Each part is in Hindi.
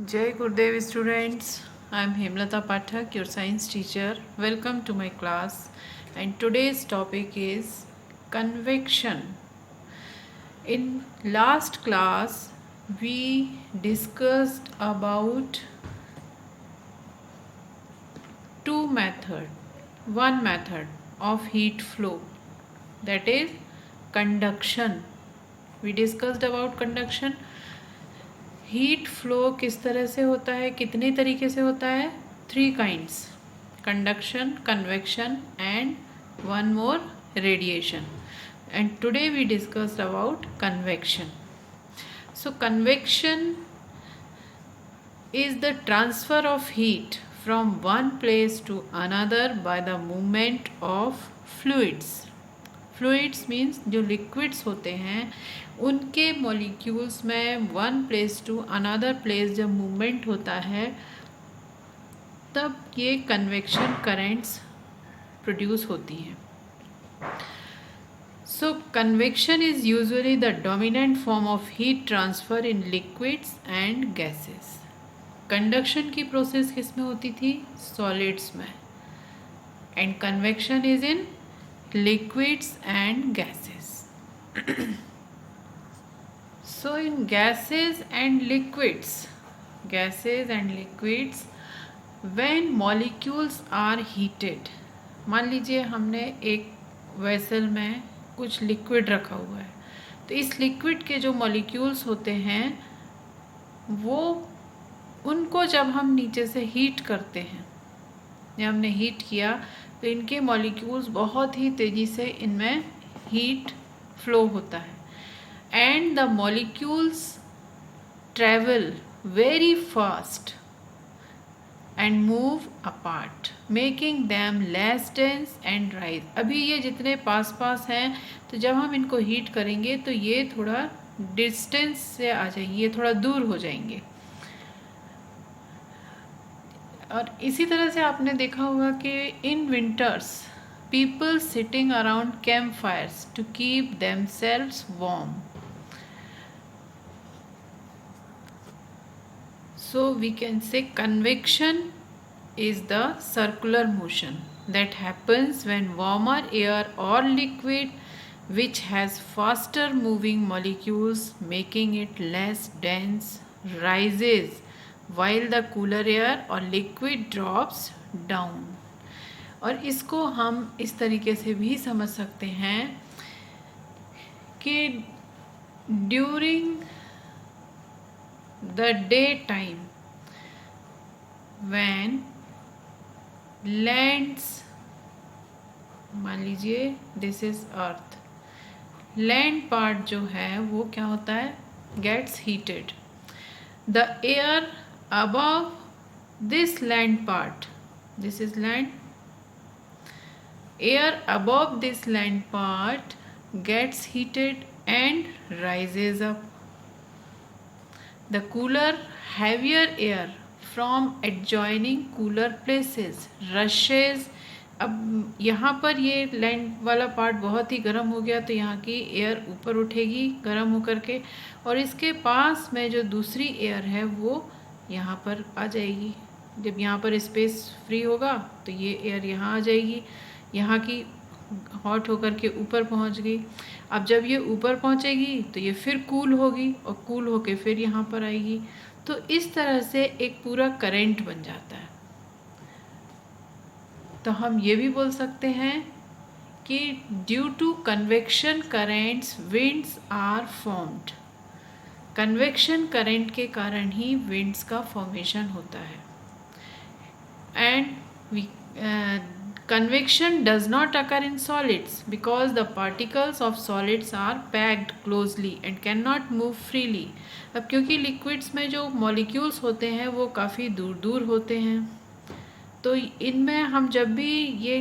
Jai Gurudev students, I am Hemlata Pathak, your science teacher. Welcome to my class, and today's topic is convection. In last class we discussed about one method of heat flow, that is conduction. We discussed about conduction. Heat flow किस तरह से होता है, कितने तरीके से होता है? 3 kinds: conduction, convection and one more radiation. And today we discussed about convection. So convection is the transfer of heat from one place to another by the movement of fluids. Fluids means जो लिक्विड्स होते हैं उनके मॉलिक्यूल्स में one place to another place जब मूवमेंट होता है तब ये कन्वेक्शन करेंट्स प्रोड्यूस होती हैं. So convection is usually the dominant form of heat transfer in liquids and gases. Conduction की प्रोसेस किस में होती थी? सॉलिड्स में. And convection is in liquids and gases. So in gases and liquids, when molecules are heated, मान लीजिए हमने एक वेसल में कुछ लिक्विड रखा हुआ है, तो इस लिक्विड के जो मॉलिक्यूल्स होते हैं वो उनको जब हम नीचे से हीट करते हैं, जब हमने हीट किया तो इनके मॉलिक्यूल्स बहुत ही तेज़ी से इनमें हीट फ्लो होता है. And the molecules travel very fast and move apart making them less dense and rise. अभी ये जितने पास पास हैं तो जब हम इनको हीट करेंगे तो ये थोड़ा डिस्टेंस से आ जाएंगे, ये थोड़ा दूर हो जाएंगे. और इसी तरह से आपने देखा होगा कि in winters people sitting around camp fires to keep themselves warm. So we can say convection is the circular motion that happens when warmer air or liquid which has faster moving molecules making it less dense rises while the cooler air or liquid drops down. और इसको हम इस तरीके से भी समझ सकते हैं कि during the day time when lands, मान लीजिए this is earth, land part जो है वो क्या होता है? Gets heated. The air above this land part, this is land, air above this land part gets heated and rises up. The cooler heavier air from adjoining cooler places rushes. अब यहाँ पर ये लैंड वाला पार्ट बहुत ही गर्म हो गया तो यहाँ की एयर ऊपर उठेगी गर्म होकर के, और इसके पास में जो दूसरी एयर है वो यहाँ पर आ जाएगी. जब यहाँ पर स्पेस फ्री होगा तो ये एयर यहाँ आ जाएगी, यहाँ की हॉट होकर के ऊपर पहुँच गई. अब जब ये ऊपर पहुँचेगी तो ये फिर कूल होगी और कूल होके फिर यहाँ पर आएगी. तो इस तरह से एक पूरा करंट बन जाता है. तो हम ये भी बोल सकते हैं कि due to convection currents winds are formed. Convection current के कारण ही विंड्स का फॉर्मेशन होता है. And convection does not occur in solids because the particles of solids are packed closely and can not move freely. अब क्योंकि लिक्विड्स में जो मॉलिक्यूल्स होते हैं वो काफ़ी दूर दूर होते हैं, तो इनमें हम जब भी ये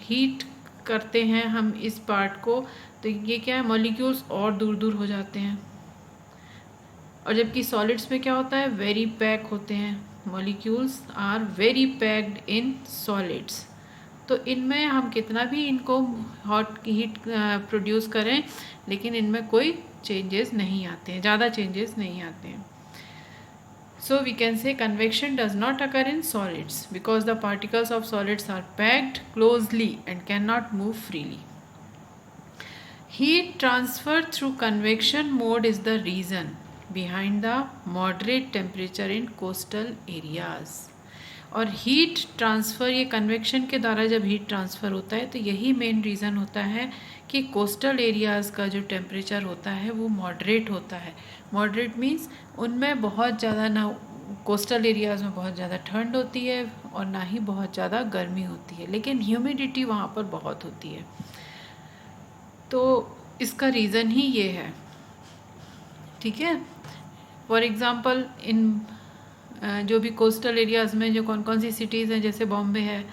हीट करते हैं हम इस पार्ट को, तो ये क्या है, मॉलिक्यूल्स और दूर दूर हो जाते हैं. और जबकि सॉलिड्स में क्या होता है? वेरी पैक होते हैं. Molecules are very packed in solids. तो इनमें हम कितना भी इनको हॉट हीट प्रोड्यूस करें लेकिन इनमें कोई चेंजेस नहीं आते हैं, ज़्यादा चेंजेस नहीं आते हैं. So we can say convection does not occur in solids because the particles of solids are packed closely and cannot move freely. Heat transfer through convection mode is the reason behind the moderate temperature in coastal areas. और हीट ट्रांसफ़र, ये कन्वेक्शन के द्वारा जब हीट ट्रांसफ़र होता है तो यही मेन रीज़न होता है कि कोस्टल एरियाज़ का जो टेम्परेचर होता है वो मॉडरेट होता है. मॉडरेट मीन्स उनमें बहुत ज़्यादा ना, कोस्टल एरियाज़ में बहुत ज़्यादा ठंड होती है और ना ही बहुत ज़्यादा गर्मी होती है, लेकिन ह्यूमिडिटी वहाँ पर बहुत होती है. तो इसका रीज़न ही ये है. ठीक है. फॉर एग्ज़ाम्पल इन जो भी कोस्टल एरियाज़ में जो कौन कौन सी सिटीज़ हैं, जैसे बॉम्बे है,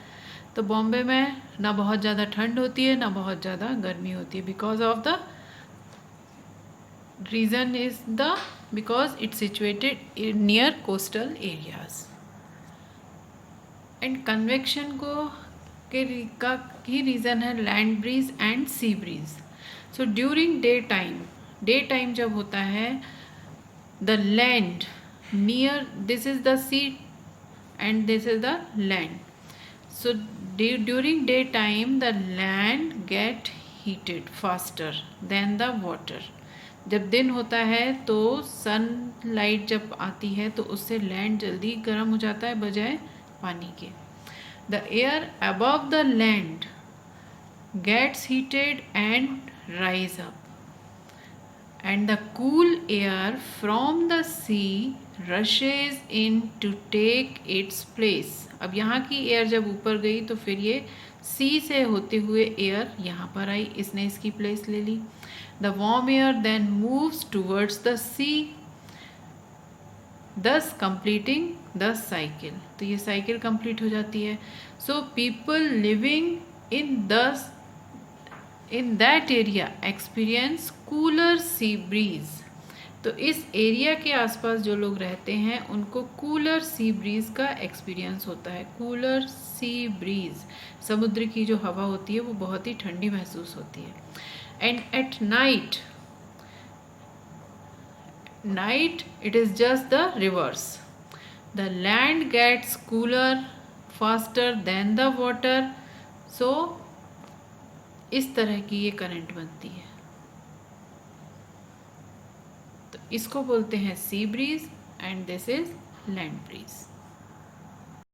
तो बॉम्बे में ना बहुत ज़्यादा ठंड होती है ना बहुत ज़्यादा गर्मी होती है, because of the reason is the because it's situated near coastal areas. And convection को का ही रीज़न है land breeze and sea breeze. So during day time जब होता है, the land near, this is the sea and this is the land. So during daytime the land get heated faster than the water. जब दिन होता है तो सनलाइट जब आती है तो उससे लैंड जल्दी गर्म हो जाता है बजाय पानी के. The air above the land gets heated and rise up, and the cool air from the sea rushes in to take its place. अब यहाँ की एयर जब ऊपर गई तो फिर ये सी से होते हुए एयर यहाँ पर आई, इसने इसकी प्लेस ले ली. The warm air then moves towards the sea, thus completing the cycle. तो ये साइकिल कंप्लीट हो जाती है. So people living in that area experience cooler sea breeze. तो इस एरिया के आसपास जो लोग रहते हैं उनको कूलर सी ब्रीज का एक्सपीरियंस होता है. कूलर सी ब्रीज, समुद्र की जो हवा होती है वो बहुत ही ठंडी महसूस होती है. And at night it is just the reverse. The land gets cooler faster than the water. So इस तरह की ये करंट बनती है. तो इसको बोलते हैं sea breeze and this is land breeze.